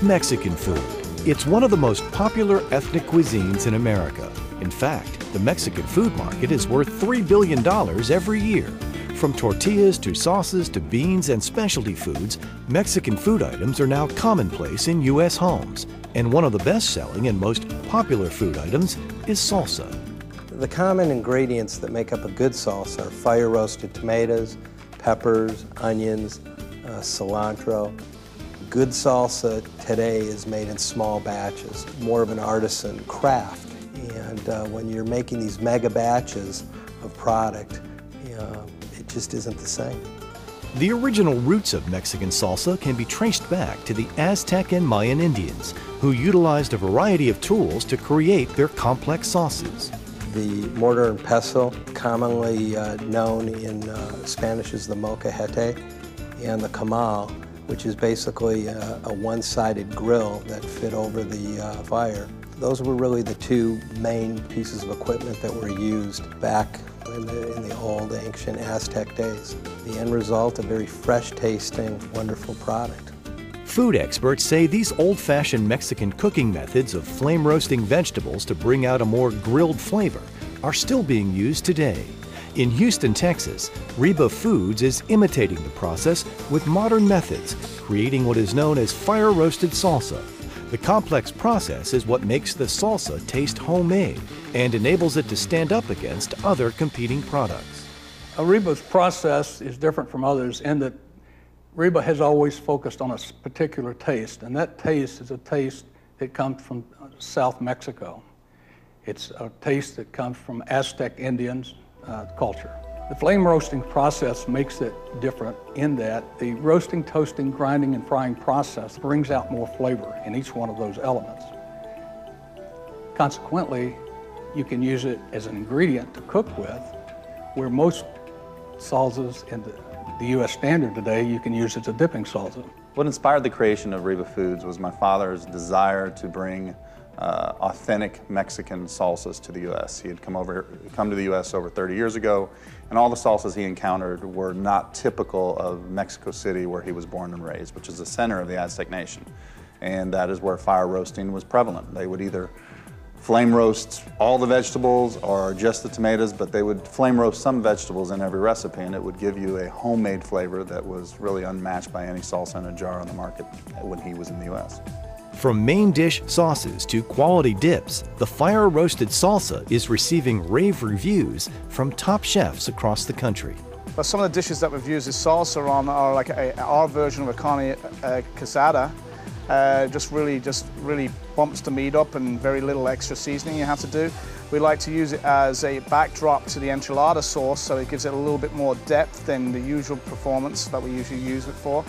Mexican food. It's one of the most popular ethnic cuisines in America. In fact, the Mexican food market is worth $3 billion every year. From tortillas to sauces to beans and specialty foods, Mexican food items are now commonplace in U.S. homes. And one of the best-selling and most popular food items is salsa. The common ingredients that make up a good salsa are fire-roasted tomatoes, peppers, onions, cilantro. Good salsa today is made in small batches, more of an artisan craft. And when you're making these mega batches of product, it just isn't the same. The original roots of Mexican salsa can be traced back to the Aztec and Mayan Indians, who utilized a variety of tools to create their complex sauces. The mortar and pestle, commonly known in Spanish as the molcajete, and the comal, which is basically a one-sided grill that fit over the fire. Those were really the two main pieces of equipment that were used back in the old ancient Aztec days. The end result, a very fresh-tasting, wonderful product. Food experts say these old-fashioned Mexican cooking methods of flame roasting vegetables to bring out a more grilled flavor are still being used today. In Houston, Texas, RibaFoods is imitating the process with modern methods, creating what is known as fire-roasted salsa. The complex process is what makes the salsa taste homemade and enables it to stand up against other competing products. Riba's process is different from others in that Riba has always focused on a particular taste, and that taste is a taste that comes from South Mexico. It's a taste that comes from Aztec Indians culture. The flame roasting process makes it different in that the roasting, toasting, grinding, and frying process brings out more flavor in each one of those elements. Consequently, you can use it as an ingredient to cook with, where most salsas in the U.S. standard today, you can use as a dipping salsa. What inspired the creation of RibaFoods was my father's desire to bring authentic Mexican salsas to the U.S. He had come to the U.S. over 30 years ago, and all the salsas he encountered were not typical of Mexico City, where he was born and raised, which is the center of the Aztec nation. And that is where fire roasting was prevalent. They would either flame roast all the vegetables or just the tomatoes, but they would flame roast some vegetables in every recipe, and it would give you a homemade flavor that was really unmatched by any salsa in a jar on the market when he was in the U.S. From main dish sauces to quality dips, the fire-roasted salsa is receiving rave reviews from top chefs across the country. But some of the dishes that we've used as salsa on are like our version of a carne casada. Just really bumps the meat up and very little extra seasoning you have to do. We like to use it as a backdrop to the enchilada sauce, so it gives it a little bit more depth than the usual performance that we usually use it for.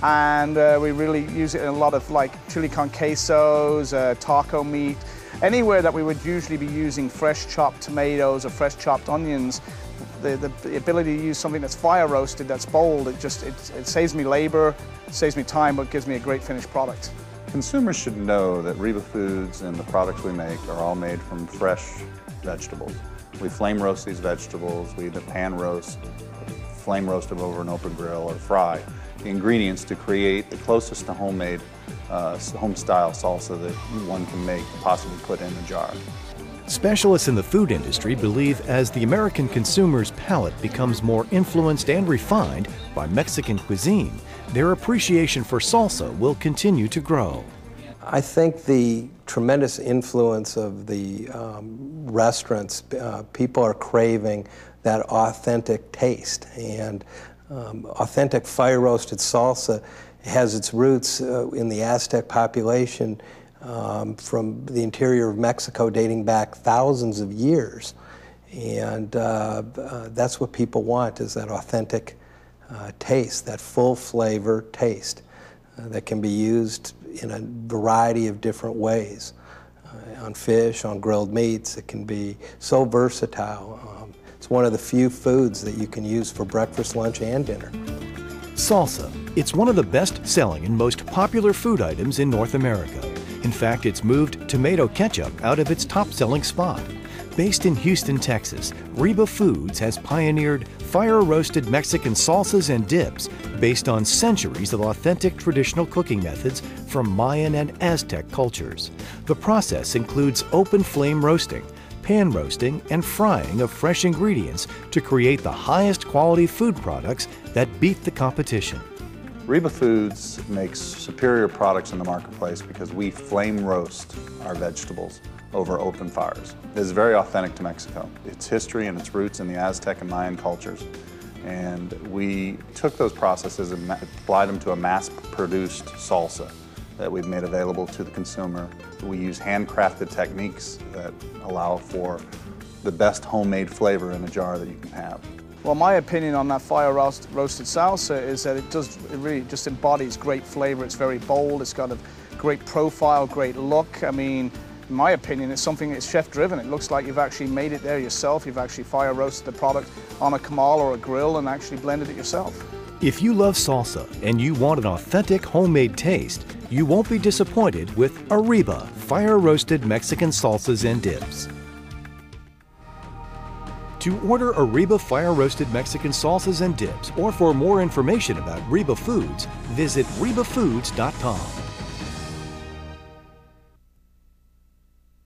And we really use it in a lot of like chili con quesos, taco meat. Anywhere that we would usually be using fresh chopped tomatoes or fresh chopped onions, the ability to use something that's fire roasted, that's bold, it saves me labor, saves me time, but gives me a great finished product. Consumers should know that RibaFoods and the products we make are all made from fresh vegetables. We flame roast these vegetables, we either pan roast, flame roast them over an open grill, or fry the ingredients to create the closest to homemade, home-style salsa that one can make, possibly put in a jar. Specialists in the food industry believe as the American consumer's palate becomes more influenced and refined by Mexican cuisine, their appreciation for salsa will continue to grow. I think the tremendous influence of the restaurants, people are craving that authentic taste, and authentic fire-roasted salsa has its roots in the Aztec population from the interior of Mexico dating back thousands of years. And that's what people want, is that authentic taste, that full flavor taste that can be used in a variety of different ways. On fish, on grilled meats, it can be so versatile. It's one of the few foods that you can use for breakfast, lunch, and dinner. Salsa. It's one of the best-selling and most popular food items in North America. In fact, it's moved tomato ketchup out of its top-selling spot. Based in Houston, Texas, RibaFoods has pioneered fire-roasted Mexican salsas and dips based on centuries of authentic traditional cooking methods from Mayan and Aztec cultures. The process includes open flame roasting, pan roasting, and frying of fresh ingredients to create the highest quality food products that beat the competition. RibaFoods makes superior products in the marketplace because we flame roast our vegetables over open fires. It is very authentic to Mexico. Its history and its roots in the Aztec and Mayan cultures. And we took those processes and applied them to a mass-produced salsa that we've made available to the consumer. We use handcrafted techniques that allow for the best homemade flavor in a jar that you can have. Well, my opinion on that fire-roasted salsa is that it really just embodies great flavor. It's very bold, it's got a great profile, great look. I mean, in my opinion, it's something that's chef-driven. It looks like you've actually made it there yourself. You've actually fire-roasted the product on a comal or a grill and actually blended it yourself. If you love salsa and you want an authentic homemade taste, you won't be disappointed with Riba fire-roasted Mexican salsas and dips. To order Riba fire-roasted Mexican salsas and dips, or for more information about RibaFoods, visit RibaFoods.com.